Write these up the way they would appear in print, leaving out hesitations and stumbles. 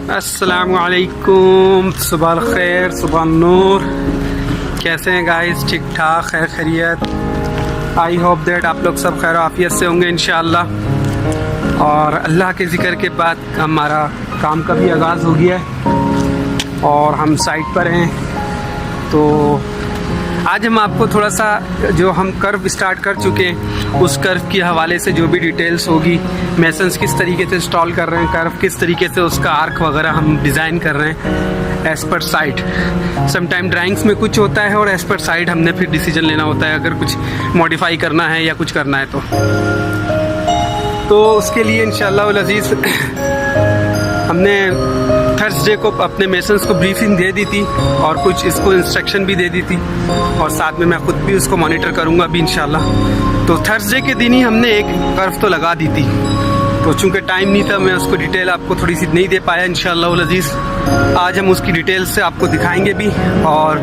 अस्सलामुअलैकुम, सुबह खैर, सुबह नूर। कैसे हैं गाइस? ठीक ठाक, खैर खैरियत। आई होप दैट आप लोग सब खैर आफियत से होंगे इंशाअल्लाह। और अल्लाह के ज़िक्र के बाद हमारा काम का भी आगाज़ हो गया है और हम साइट पर हैं। तो आज हम आपको थोड़ा सा जो हम कर्व स्टार्ट कर चुके हैं उस कर्व के हवाले से जो भी डिटेल्स होगी, मेसन्स किस तरीके से इंस्टॉल कर रहे हैं, कर्व किस तरीके से उसका आर्क वगैरह हम डिज़ाइन कर रहे हैं as per site. Sometime drawings में कुछ होता है और एज़ पर साइट हमने फिर डिसीजन लेना होता है अगर कुछ मॉडिफाई करना है या कुछ करना है तो उसके लिए इंशाअल्लाह वल अज़ीज़ हमने थर्सडे को अपने मेसन्स को ब्रीफिंग दे दी थी और कुछ इसको इंस्ट्रक्शन भी दे दी थी और साथ में मैं ख़ुद भी उसको मॉनिटर करूँगा भी इंशाल्लाह। तो थर्सडे के दिन ही हमने एक कर्व तो लगा दी थी, तो चूँकि टाइम नहीं था मैं उसको डिटेल आपको थोड़ी सी नहीं दे पाया। इंशाअल्लाह वल अज़ीज़ आज हम उसकी डिटेल से आपको दिखाएंगे भी और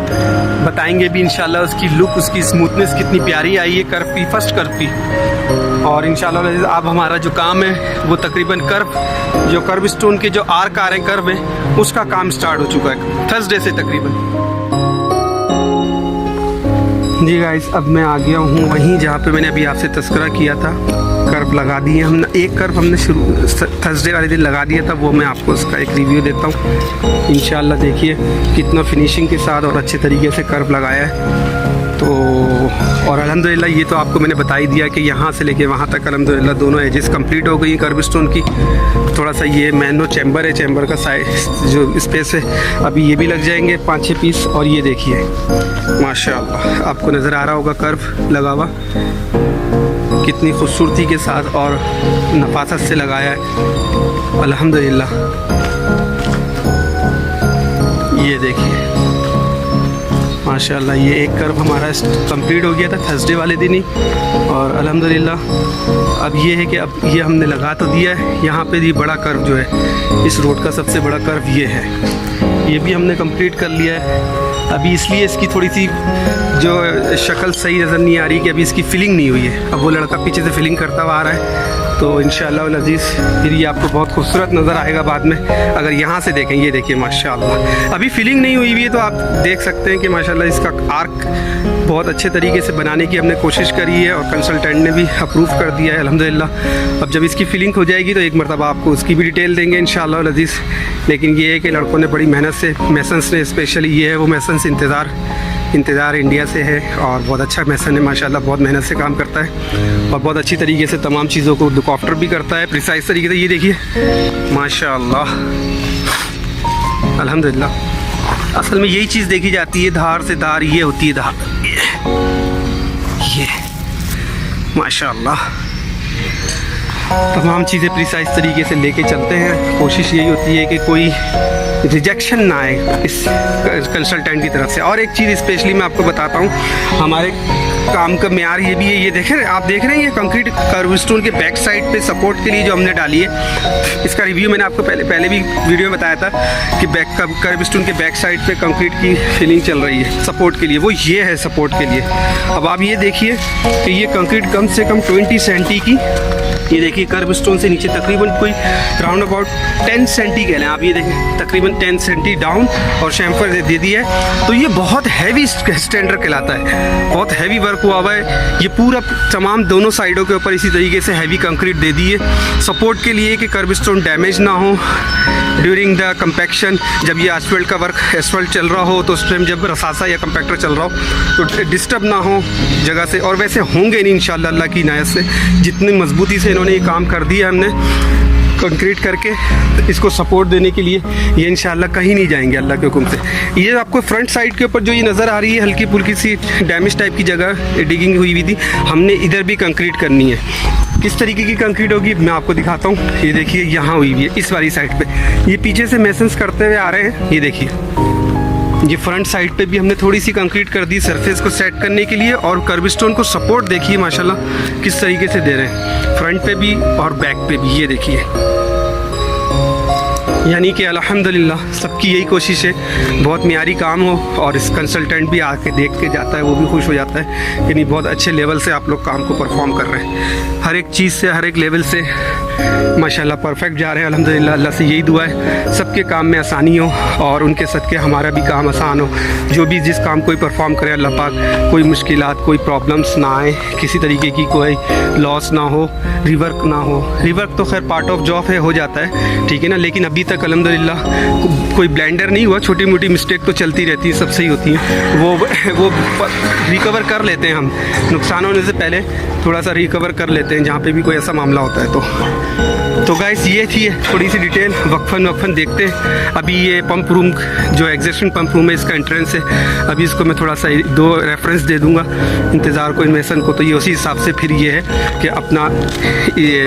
बताएंगे भी इंशाल्लाह उसकी लुक, उसकी स्मूथनेस कितनी प्यारी आई है कर्व की, फर्स्ट कर्व की। और इंशाल्लाह अब हमारा जो काम है वो तकरीबन कर्व स्टोन के जो आर्क आ रहे हैं कर्व है उसका काम स्टार्ट हो चुका है थर्सडे से तकरीबन। जी गाइस, अब मैं आ गया हूँ वहीं जहाँ पे मैंने अभी आपसे तस्करा किया था। कर्व लगा दिए हमने, एक कर्व हमने शुरू थर्सडे वाले दिन लगा दिया था, वो मैं आपको उसका एक रिव्यू देता हूँ इंशाल्लाह। देखिए कितना फिनिशिंग के साथ और अच्छे तरीके से कर्व लगाया है। तो और अल्हम्दुलिल्लाह ये तो आपको मैंने बता ही दिया कि यहाँ से लेके वहाँ तक अल्हम्दुलिल्लाह दोनों एजेस कंप्लीट हो गई कर्व स्टोन की। थोड़ा सा ये मैनो चैम्बर है, चैम्बर का साइज जो स्पेस है अभी ये भी लग जाएंगे 5-6 पीस। और ये देखिए माशाअल्लाह आपको नज़र आ रहा होगा कर्व लगा हुआ कितनी खूबसूरती के साथ और नफासत से लगाया है अल्हम्दुलिल्लाह। ये देखिए माशाअल्लाह ये एक कर्व हमारा कंप्लीट हो गया था थर्सडे वाले दिन ही। और अल्हम्दुलिल्लाह अब ये है कि अब ये हमने लगा तो दिया है। यहाँ पे ये बड़ा कर्व जो है इस रोड का सबसे बड़ा कर्व ये है, ये भी हमने कंप्लीट कर लिया है। अभी इसलिए इसकी थोड़ी सी जो शक्ल सही नज़र नहीं आ रही कि अभी इसकी फिलिंग नहीं हुई है। अब वो लड़का पीछे से फिलिंग करता हुआ आ रहा है तो इंशाअल्लाह वल अज़ीज़ फिर ये आपको बहुत खूबसूरत नज़र आएगा बाद में अगर यहाँ से देखें। ये देखिए माशाअल्लाह अभी फिलिंग नहीं हुई हुई है तो आप देख सकते हैं कि माशाअल्लाह इसका आर्क बहुत अच्छे तरीके से बनाने की हमने कोशिश करी है और कंसल्टेंट ने भी अप्रूव कर दिया है अल्हम्दुलिल्लाह। अब जब इसकी फिलिंग हो जाएगी तो एक मरतबा आपको उसकी भी डिटेल देंगे इंशाअल्लाह वल अज़ीज़। लेकिन ये है कि लड़कों ने बड़ी मेहनत से, मेसन्स ने स्पेशली, ये है वो मेसन्स इंतज़ार इंडिया से है और बहुत अच्छा मेसन है माशाल्लाह, बहुत मेहनत से काम करता है और बहुत अच्छी तरीके से तमाम चीज़ों को लुक आफ्टर भी करता है प्रिसाइज तरीके से। ये देखिए माशाल्लाह अल्हम्दुलिल्लाह। असल में यही चीज़ देखी जाती है, धार से धार ये होती है धार, ये माशाल्लाह तमाम चीज़ें प्रिसाइज तरीके से लेके चलते हैं। कोशिश यही होती है कि कोई रिजेक्शन ना आए इस कंसल्टेंट की तरफ से। और एक चीज़ स्पेशली मैं आपको बताता हूँ, हमारे काम का मेयार ये भी है। ये देखें, आप देख रहे हैं ये कंक्रीट कर्व स्टोन के बैक साइड पे सपोर्ट के लिए जो हमने डाली है, इसका रिव्यू मैंने आपको पहले भी वीडियो में बताया था कि कर्व स्टोन के बैक साइड पे कंक्रीट की फिलिंग चल रही है सपोर्ट के लिए, वो ये है सपोर्ट के लिए। अब आप ये देखिए कि ये कंक्रीट कम से कम 20 सेंटी की, ये देखिए कर्व स्टोन से नीचे तकरीबन कोई राउंड अबाउट 10 सेंटी कह लें आप, ये देखें तकरीबन 10 सेंटी डाउन और शैम्फर दे दिया है। तो ये बहुत हैवी स्टैंडर्ड कहलाता है, बहुत हैवी वर्क हुआ हुआ है। ये पूरा तमाम दोनों साइडों के ऊपर इसी तरीके से हैवी कंक्रीट दे दी है सपोर्ट के लिए कि कर्व स्टोन डैमेज ना हो ड्यूरिंग द कंपैक्शन। जब ये एस्फल्ट का वर्क एस्फल्ट चल रहा हो तो उस टाइम जब रसासा या कंपैक्टर चल रहा हो तो डिस्टर्ब ना हो जगह से, और वैसे होंगे नहीं इंशाअल्लाह अल्लाह की इनायत से। जितनी मजबूती से इन्होंने ये काम कर दिया हमने कंक्रीट करके इसको सपोर्ट देने के लिए, ये इंशाअल्लाह कहीं नहीं जाएंगे अल्लाह के हुक्म से। ये आपको फ्रंट साइड के ऊपर जो ये नज़र आ रही है हल्की फुल्की सी डैमेज टाइप की जगह डिगिंग हुई थी, हमने इधर भी कंक्रीट करनी है। किस तरीके की कंक्रीट होगी मैं आपको दिखाता हूँ। ये देखिए यहाँ हुई हुई है इस वाली साइड पे, ये पीछे से मेसन्स करते हुए आ रहे हैं। ये देखिए ये फ्रंट साइड पे भी हमने थोड़ी सी कंक्रीट कर दी सरफेस को सेट करने के लिए, और कर्व स्टोन को सपोर्ट देखिए माशाल्लाह किस तरीके से दे रहे हैं फ्रंट पे भी और बैक पे भी। ये देखिए यानी कि अल्हम्दुलिल्लाह सबकी यही कोशिश है बहुत मियारी काम हो, और इस कंसल्टेंट भी आके देख के जाता है, वो भी खुश हो जाता है कि नहीं बहुत अच्छे लेवल से आप लोग काम को परफॉर्म कर रहे हैं। हर एक चीज़ से, हर एक लेवल से माशाल्लाह परफेक्ट जा रहे हैं अल्हम्दुलिल्लाह। अल्लाह से यही दुआ है सबके काम में आसानी हो और उनके सदके हमारा भी काम आसान हो। जो भी जिस काम कोई परफॉर्म करे अल्लाह पाक कोई मुश्किलात, कोई प्रॉब्लम्स ना आए, किसी तरीके की कोई लॉस ना हो, रिवर्क ना हो। रिवर्क तो खैर पार्ट ऑफ जॉब है, हो जाता है, ठीक है ना, लेकिन अभी तक अल्हम्दुलिल्लाह कोई ब्लेंडर नहीं हुआ। छोटी मोटी मिस्टेक तो चलती रहती है, सब सही होती है, वो रिकवर कर लेते हैं हम। नुकसान होने से पहले थोड़ा सा रिकवर कर लेते हैं जहाँ पे भी कोई ऐसा मामला होता है। तो गाइस ये थी थोड़ी सी डिटेल, वक्फन देखते हैं। अभी ये पंप रूम जो एग्जिस्टिंग पंप रूम है इसका एंट्रेंस है, अभी इसको मैं थोड़ा सा 2 रेफरेंस दे दूंगा इंतज़ार को, इन्वेस्टन को। तो ये उसी हिसाब से फिर ये है कि अपना ये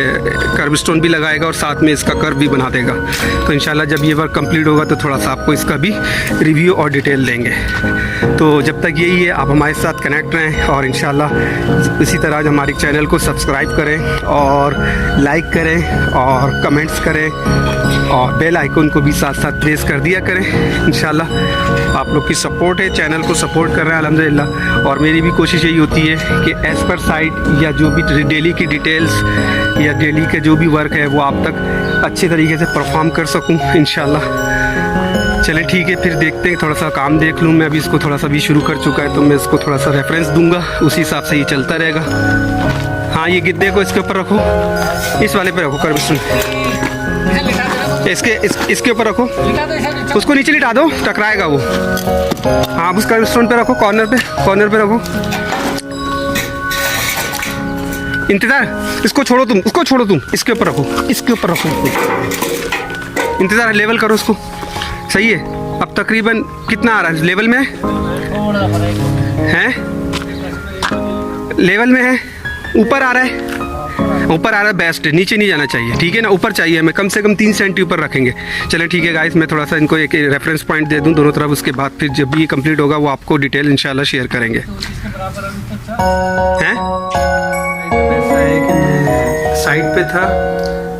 कर्व स्टोन भी लगाएगा और साथ में इसका कर्व भी बना देगा। तो इंशाल्लाह जब ये वर्क कंप्लीट होगा तो थोड़ा सा आपको इसका भी रिव्यू और डिटेल देंगे। तो जब तक यही है आप हमारे साथ कनेक्ट रहें और इंशाल्लाह इसी तरह हमारे चैनल को सब्सक्राइब करें और लाइक करें और कमेंट्स करें और बेल आइकन को भी साथ साथ प्रेस कर दिया करें। इंशाल्लाह आप लोग की सपोर्ट है, चैनल को सपोर्ट कर रहे हैं अल्हम्दुलिल्लाह। और मेरी भी कोशिश यही होती है कि एज़ पर साइट या जो भी डेली की डिटेल्स या डेली के जो भी वर्क है वो आप तक अच्छे तरीके से परफॉर्म कर सकूं इंशाल्लाह। चलें ठीक है, फिर देखते हैं, थोड़ा सा काम देख लूँ मैं। अभी इसको थोड़ा सा भी शुरू कर चुका है तो मैं इसको थोड़ा सा रेफरेंस दूंगा, उसी हिसाब से ये चलता रहेगा। हाँ ये गिद्दे को इसके ऊपर रखो, इस वाले पे रखो कर्व स्टोन, इसके ऊपर रखो, उसको नीचे लिटा दो, टकराएगा वो। हाँ उस कर्व स्टोन पे रखो, कॉर्नर पे रखो। इंतज़ार, इसको छोड़ो तुम, इसके ऊपर रखो, इंतज़ार लेवल करो उसको। सही है, अब तकरीबन कितना आ रहा है लेवल में है? लेवल में है, ऊपर आ रहा है, बेस्ट है, नीचे नहीं जाना चाहिए, ठीक है ना, ऊपर चाहिए हमें, कम से कम 3 सेंटी ऊपर रखेंगे। चले ठीक है गाइस, मैं थोड़ा सा इनको एक रेफरेंस पॉइंट दे दूं दोनों तरफ, उसके बाद फिर जब भी ये कंप्लीट होगा वो आपको डिटेल इंशाल्लाह शेयर करेंगे। हैं ऐसा है कि मैं साइड पे था,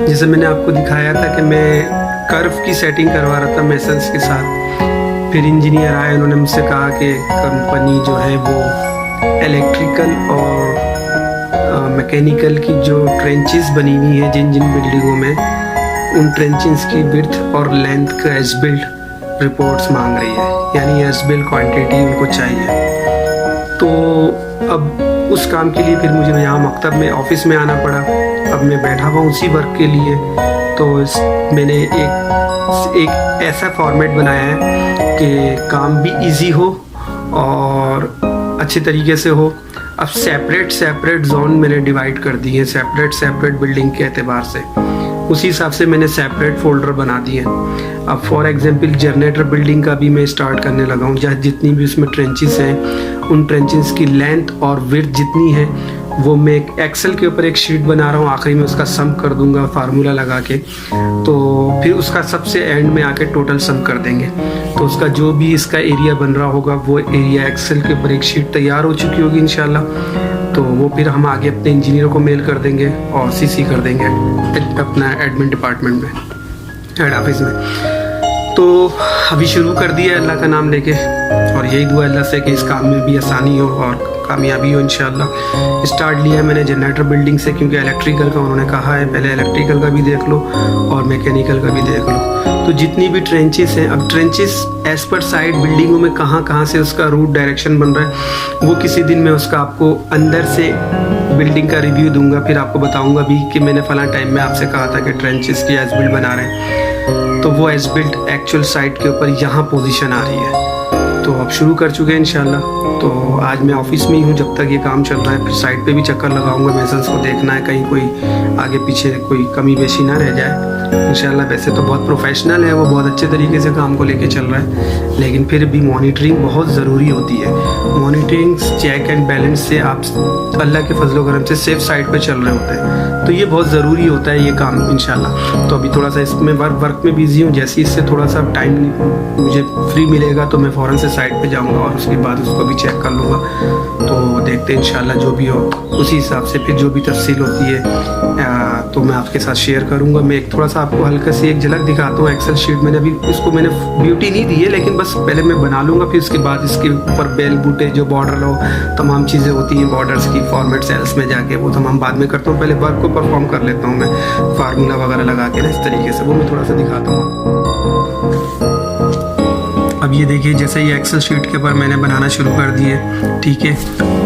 जैसे मैंने आपको दिखाया था कि मैं कर्व की सेटिंग करवा रहा था मेसन्स के साथ। फिर इंजीनियर आए, उन्होंने मुझसे कहा कि कंपनी जो है वो इलेक्ट्रिकल और मैकेनिकल की जो ट्रेंचेस बनी हुई है जिन बिल्डिंगों में, उन ट्रेंचेस की विड्थ और लेंथ का एज बिल्ड रिपोर्ट्स मांग रही है, यानी एज बिल्ड क्वांटिटी उनको चाहिए। तो अब उस काम के लिए फिर मुझे यहाँ मकतब में ऑफिस में आना पड़ा। अब मैं बैठा हुआ उसी वर्क के लिए, तो मैंने एक ऐसा फॉर्मेट बनाया है कि काम भी इजी हो और अच्छे तरीके से हो। अब सेपरेट जोन मैंने डिवाइड कर दिए हैं, सेपरेट बिल्डिंग के एतबार से, उसी हिसाब से मैंने सेपरेट फोल्डर बना दिए। अब फॉर एग्जांपल जनरेटर बिल्डिंग का भी मैं स्टार्ट करने लगा हूँ, जहाँ जितनी भी उसमें ट्रेंचेस हैं उन ट्रेंचेस की लेंथ और विड्थ जितनी है वो मैं एक एक्सेल के ऊपर एक शीट बना रहा हूँ, आखिरी में उसका सम कर दूंगा फार्मूला लगा के, तो फिर उसका सबसे एंड में आके टोटल सम कर देंगे। तो उसका जो भी इसका एरिया बन रहा होगा वो एरिया एक्सेल के ऊपर एक शीट तैयार हो चुकी होगी इंशाल्लाह। तो वो फिर हम आगे अपने इंजीनियरों को मेल कर देंगे और सीसी कर देंगे अपना एडमिन डिपार्टमेंट में, हेड ऑफिस में। तो अभी शुरू कर दिया अल्लाह का नाम लेके, और यही दुआ अल्लाह से कि इस काम में भी आसानी हो और कामयाबी हो इंशाल्लाह। स्टार्ट लिया मैंने जनरेटर बिल्डिंग से, क्योंकि इलेक्ट्रिकल का उन्होंने कहा है पहले इलेक्ट्रिकल का भी देख लो और मैकेनिकल का भी देख लो। तो जितनी भी ट्रेंचेस हैं, अब ट्रेंचेस एज पर साइड बिल्डिंगों में कहाँ से उसका रूट डायरेक्शन बन रहा है वो किसी दिन मैं उसका आपको अंदर से बिल्डिंग का रिव्यू दूंगा, फिर आपको बताऊंगा भी कि मैंने फला टाइम में आपसे कहा था कि ट्रेंचेस की एज बिल्ड बना रहे हैं, तो वो एज बिल्ड एक्चुअल साइट के ऊपर यहाँ पोजीशन आ रही है। तो अब शुरू कर चुके हैं इंशाल्लाह। तो आज मैं ऑफिस में ही हूँ जब तक ये काम चल रहा है, फिर साइट पे भी चक्कर लगाऊंगा, मेसन्स को देखना है कहीं कोई आगे पीछे कोई कमी बेशी ना रह जाए इंशाल्लाह। वैसे तो बहुत प्रोफेशनल है वो, बहुत अच्छे तरीके से काम को लेके चल रहा है, लेकिन फिर भी मॉनिटरिंग बहुत ज़रूरी होती है। मॉनिटरिंग, चेक एंड बैलेंस से आप अल्लाह के फजल करम से सेफ साइड पे चल रहे होते हैं, तो ये बहुत ज़रूरी होता है ये काम इंशाल्लाह। तो अभी थोड़ा सा इसमें वर्क में बिजी हूँ, जैसे इससे थोड़ा सा टाइम मुझे फ्री मिलेगा तो मैं फ़ौरन से साइट पे जाऊँगा और उसके बाद उसको भी चेक कर लूँगा तो देखते हैं इंशाल्लाह जो भी हो उसी हिसाब से फिर जो भी तफसील होती है तो मैं आपके साथ शेयर करूंगा। मैं एक थोड़ा सा आपको हल्का सी एक झलक दिखाता हूँ। एक्सेल शीट मैंने अभी इसको मैंने ब्यूटी नहीं दी है, लेकिन बस पहले मैं बना लूँगा, फिर उसके बाद इसके ऊपर बेल बूटे जो बॉर्डर हो तमाम चीज़ें होती हैं बॉर्डर्स की फॉर्मेट सेल्स में जाके वो तमाम बाद में करता हूँ। पहले वर्क को परफॉर्म कर लेता हूँ मैं फार्मूला वगैरह लगा के ना इस तरीके से, वो मैं थोड़ा सा दिखाता हूँ। अब ये देखिए जैसे ये एक्सेल शीट के ऊपर मैंने बनाना शुरू कर दिए, ठीक है।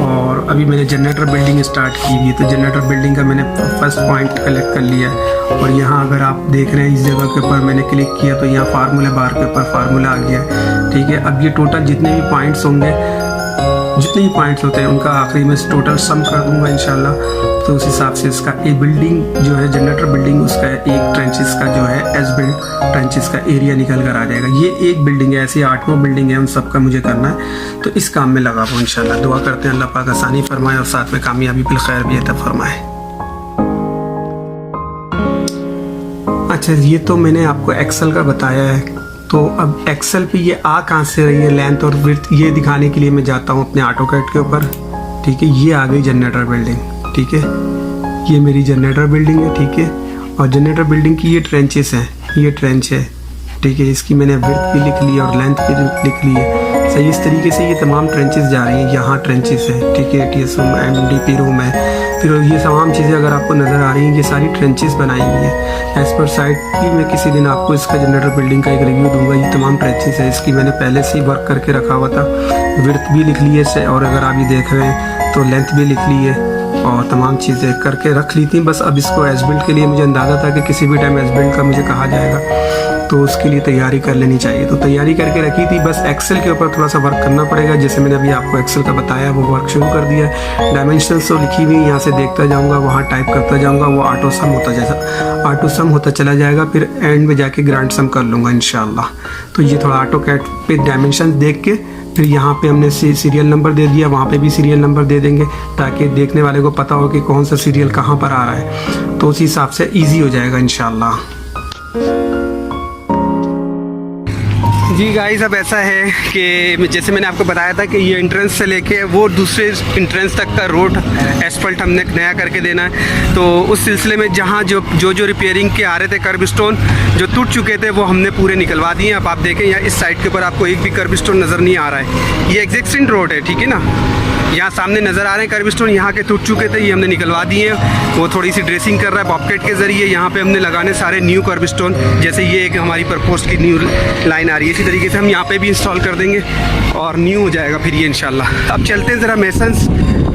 और अभी मैंने जनरेटर बिल्डिंग स्टार्ट की हुई है, तो जनरेटर बिल्डिंग का मैंने फर्स्ट पॉइंट कलेक्ट कर लिया है। और यहाँ अगर आप देख रहे हैं इस जगह के ऊपर मैंने क्लिक किया तो यहाँ फार्मूला बार के ऊपर फार्मूला आ गया है, ठीक है। अब ये टोटल जितने भी पॉइंट्स होंगे, जितने भी पॉइंट्स होते हैं उनका आखिरी में टोटल सम कर दूंगा इंशाल्लाह। तो उस हिसाब से इसका एक बिल्डिंग जो है जनरेटर बिल्डिंग उसका एक ट्रेंचेस का जो है एस बिल्ड ट्रेंचेस का एरिया निकल कर आ जाएगा। ये एक बिल्डिंग है, ऐसी 8 बिल्डिंग है, उन सब का मुझे करना है। तो इस काम में लगा हुआ इंशाल्लाह। दुआ करते हैं अल्लाह पाक आसानी फरमाए और साथ में कामयाबी बिल खैर भी अता फरमाए। अच्छा, ये तो मैंने आपको एक्सेल का बताया है। तो अब एक्सेल पे ये आ कहाँ से रही है लेंथ और विड्थ, ये दिखाने के लिए मैं जाता हूँ अपने ऑटोकैड के ऊपर, ठीक है। ये आ गई जनरेटर बिल्डिंग, ठीक है। ये मेरी जनरेटर बिल्डिंग है, ठीक है। और जनरेटर बिल्डिंग की ये ट्रेंचेस हैं, ये ट्रेंच है, ठीक है। इसकी मैंने विड्थ भी लिख ली और लेंथ भी लिख ली है। सही इस तरीके से ये तमाम ट्रेंचेस जा रही हैं। यहाँ ट्रेंचेस है, ठीक है। टीएस रूम, एमडीपी रूम है। फिर ये तमाम चीज़ें अगर आपको नज़र आ रही हैं, ये सारी ट्रेंचेस बनाई हुई है। एज पर साइट भी मैं किसी दिन आपको इसका जनरेटर बिल्डिंग का एक रिव्यू दूंगा। ये तमाम ट्रेंचेस है, इसकी मैंने पहले से ही वर्क करके रखा हुआ था। विड्थ भी लिख ली है और अगर आप ये देख रहे हैं तो लेंथ भी लिख ली है और तमाम चीज़ें करके रख ली थी। बस अब इसको एज बिल्ड के लिए मुझे अंदाज़ा था कि किसी भी टाइम एज बिल्ड का मुझे कहा जाएगा, तो उसके लिए तैयारी कर लेनी चाहिए। तो तैयारी करके रखी थी, बस एक्सेल के ऊपर थोड़ा सा वर्क करना पड़ेगा। जैसे मैंने अभी आपको एक्सेल का बताया वो वर्क शुरू कर दिया है। डायमेंशंस तो लिखी हुई, यहाँ से देखता जाऊँगा, वहाँ टाइप करता जाऊँगा, वो ऑटो सम होता चला जाएगा। फिर एंड में जाके ग्रांड सम कर लूँगा इंशाल्लाह। तो ये थोड़ा ऑटोकैड पे डायमेंशन देख के फिर यहाँ पे हमने सीरियल नंबर दे दिया, वहाँ पे भी सीरियल नंबर दे देंगे ताकि देखने वाले को पता हो कि कौन सा सीरियल कहाँ पर आ रहा है। तो उसी हिसाब से ईजी हो जाएगा इंशाल्लाह। जी गाइस, अब ऐसा है कि जैसे मैंने आपको बताया था कि ये एंट्रेंस से लेके वो दूसरे एंट्रेंस तक का रोड एस्फल्ट हमने नया करके देना है। तो उस सिलसिले में जहाँ जो रिपेयरिंग के आ रहे थे कर्ब स्टोन जो टूट चुके थे वो हमने पूरे निकलवा दिए। अब आप देखें यहाँ इस साइड के ऊपर आपको एक भी कर्ब स्टोन नज़र नहीं आ रहा है। ये एग्जिस्टिंग रोड है, ठीक है ना। यहाँ सामने नज़र आ रहे हैं कर्ब स्टोन, यहाँ के टूट चुके थे, ये हमने निकलवा दिए हैं। वो थोड़ी सी ड्रेसिंग कर रहा है पॉपकेट के ज़रिए। यहाँ पे हमने लगाने सारे न्यू कर्ब स्टोन, जैसे ये एक हमारी प्रपोज की न्यू लाइन आ रही है, इसी तरीके से हम यहाँ पे भी इंस्टॉल कर देंगे और न्यू हो जाएगा फिर ये इंशाल्लाह। अब चलते हैं ज़रा। मेसन्स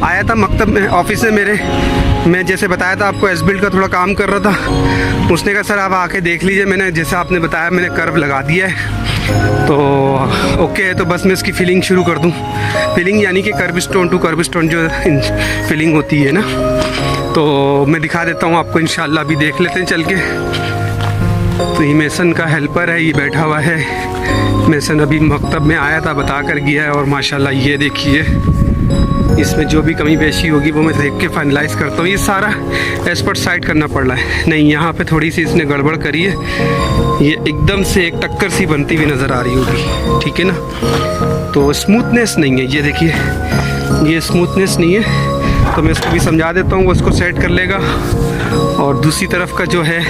आया था मकतब में, ऑफिस में मेरे, मैं जैसे बताया था आपको एस बिल्ड का थोड़ा काम कर रहा था। उसने कहा सर आप आके देख लीजिए। मैंने जैसा आपने बताया मैंने कर्व लगा दिया है, तो ओके है। तो बस मैं इसकी फिलिंग शुरू कर दूं। फिलिंग यानी कि कर्ब स्टोन टू कर्ब स्टोन जो फिलिंग होती है ना, तो मैं दिखा देता हूँ आपको इंशाल्लाह। अभी देख लेते हैं चल के। तो ये मेसन का हेल्पर है, ये बैठा हुआ है। मेसन अभी मकतब में आया था, बता कर गया है। और माशाल्लाह ये देखिए, इसमें जो भी कमी पेशी होगी वो मैं देख के फाइनलाइज करता हूँ। ये सारा एक्सपर्ट साइड करना पड़ रहा है। नहीं, यहाँ पे थोड़ी सी इसने गड़बड़ करी है, ये एकदम से एक टक्कर सी बनती हुई नज़र आ रही होगी, ठीक है ना। तो स्मूथनेस नहीं है, ये देखिए ये स्मूथनेस नहीं है। तो मैं इसको भी समझा देता हूँ, वो इसको सेट कर लेगा। और दूसरी तरफ का जो है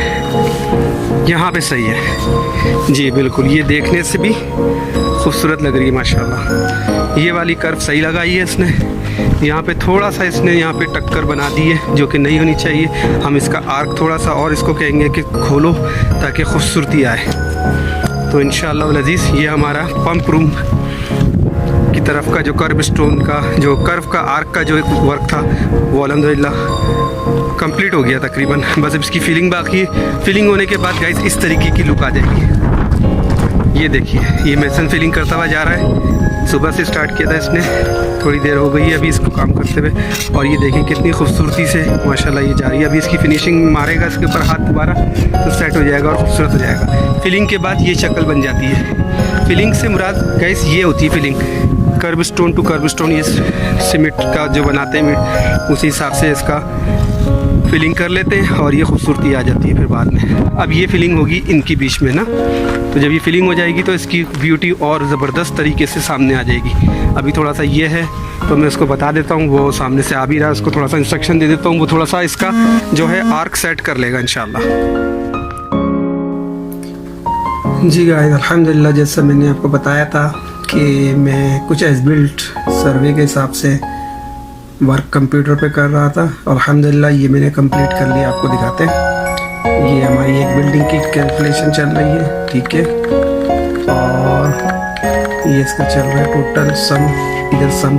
यहाँ पे सही है जी, बिल्कुल। ये देखने से भी खूबसूरत लग रही है माशाल्लाह। ये वाली कर्व सही लगाई है इसने। यहाँ पे थोड़ा सा इसने यहाँ पे टक्कर बना दी है जो कि नहीं होनी चाहिए। हम इसका आर्क थोड़ा सा और इसको कहेंगे कि खोलो ताकि खूबसूरती आए। तो इंशाअल्लाह वल अज़ीज़ ये हमारा पंप रूम की तरफ का जो कर्व स्टोन का जो कर्व का आर्क का जो एक वर्क था वो अल्हम्दुलिल्लाह कंप्लीट हो गया तकरीबन। बस अब इसकी फिलिंग बाकी है। फिलिंग होने के बाद गाइस इस तरीके की लुक आ जाएगी। ये देखिए, ये मेसन फिलिंग करता हुआ जा रहा है। सुबह से स्टार्ट किया था इसने, थोड़ी देर हो गई है अभी इसको काम करते हुए। और ये देखिए कितनी खूबसूरती से माशाल्लाह ये जा रही है। अभी इसकी फिनिशिंग मारेगा इसके ऊपर हाथ दोबारा तो सेट हो जाएगा और खूबसूरत हो जाएगा। फिलिंग के बाद ये शक्ल बन जाती है। फिलिंग से मुराद गाइस ये होती है filling, kerb stone to kerb stone. ये सीमेंट का जो बनाते हैं उसी हिसाब से इसका फिलिंग कर लेते हैं और ये खूबसूरती आ जाती है फिर बाद में। अब ये फिलिंग होगी इनकी बीच में ना, तो जब ये फिलिंग हो जाएगी तो इसकी ब्यूटी और ज़बरदस्त तरीके से सामने आ जाएगी। अभी थोड़ा सा ये है तो मैं उसको बता देता हूँ, वो सामने से आ भी रहा है, उसको थोड़ा सा इंस्ट्रक्शन दे देता हूँ, वो थोड़ा सा इसका जो है आर्क सेट कर लेगा इंशाल्लाह। जी गाइस, अल्हम्दुलिल्लाह जैसा मैंने आपको बताया था कि मैं कुछ एज बिल्ट सर्वे के हिसाब से वर्क कंप्यूटर पे कर रहा था। अल्हम्दुलिल्लाह ये मैंने कंप्लीट कर लिया, आपको दिखाते हैं। ये हमारी एक बिल्डिंग की कैलकुलेशन चल रही है, ठीक है, और ये इसका चल रहा है टोटल सम, इधर सम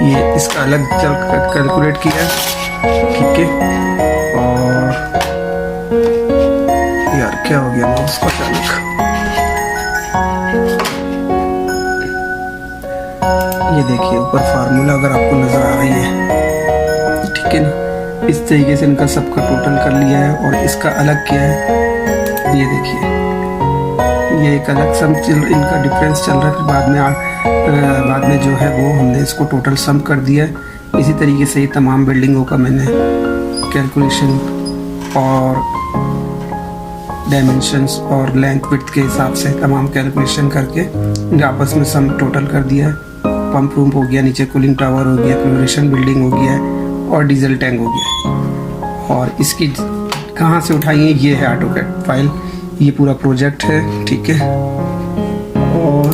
ये इसका अलग चल कैलकुलेट किया है, ठीक है। और यार क्या हो गया माउस को अचानक, ये देखिए ऊपर फार्मूला अगर आपको नज़र आ रही है, ठीक है ना। इस तरीके से इनका सबका टोटल कर लिया है और इसका अलग किया है, ये देखिए ये एक अलग सम इनका डिफरेंस चल रहा है। फिर बाद में जो है वो हमने इसको टोटल सम कर दिया है। इसी तरीके से ये तमाम बिल्डिंगों का मैंने कैलकुलेशन और डायमेंशंस और लेंथ विड्थ के हिसाब से तमाम कैलकुलेशन करके इनके आपस में सम टोटल कर दिया है। पंप रूम हो गया, नीचे कूलिंग टावर हो गया, क्लोरेशन बिल्डिंग हो गया है और डीजल टैंक हो गया। और इसकी कहाँ से उठाई है, ये है ऑटोकैड फाइल, ये पूरा प्रोजेक्ट है, ठीक है। और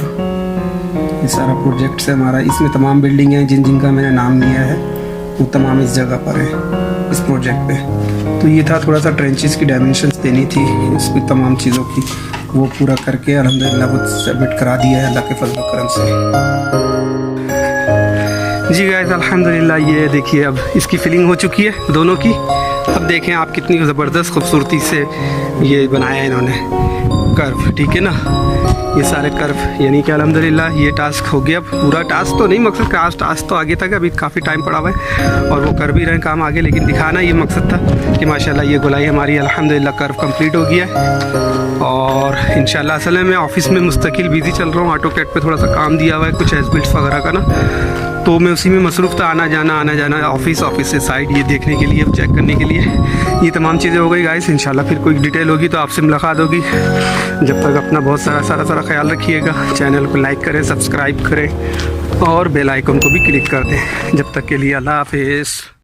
ये सारा प्रोजेक्ट से हमारा, इसमें तमाम बिल्डिंग हैं जिनका मैंने नाम लिया है, वो तमाम इस जगह पर है इस प्रोजेक्ट पे। तो ये था थोड़ा सा ट्रेंचेस की डायमेंशंस देनी थी इसकी तमाम चीज़ों की, वो पूरा करके अल्हम्दुलिल्लाह वो सबमिट करा दिया है अल्लाह के फजल करम से। जी गाइस, अल्हम्दुलिल्लाह ये देखिए अब इसकी फिलिंग हो चुकी है दोनों की। अब देखें आप कितनी ज़बरदस्त खूबसूरती से ये बनाया है इन्होंने कर्व, ठीक है ना। ये सारे कर्व यानी कि अल्हम्दुलिल्लाह ये टास्क हो गया। अब पूरा टास्क तो नहीं, मकसद टास्क तो आगे तक, अभी काफ़ी टाइम पड़ा हुआ है और वो कर भी रहे हैं काम आगे, लेकिन दिखाना ये मकसद था कि माशाल्लाह ये गोलाई हमारी अल्हम्दुलिल्लाह कर्व कंप्लीट हो गया है। और इंशाल्लाह असल में मैं ऑफिस में मुस्तकिल बिज़ी चल रहा हूँ, ऑटोकैड पे थोड़ा सा काम दिया हुआ है कुछ एज बिल्ट्स वगैरह का ना, तो मैं उसी में मसरूफ़ था, आना जाना ऑफिस से साइड ये देखने के लिए, चेक करने के लिए। ये तमाम चीज़ें हो गई गाइस। इंशाल्लाह फिर कोई डिटेल होगी तो आपसे मुलाकात होगी। जब तक अपना बहुत सारा ख्याल रखिएगा। चैनल को लाइक करें, सब्सक्राइब करें और बेल आइकन को भी क्लिक कर दें। जब तक के लिए अल्लाह हाफिज़।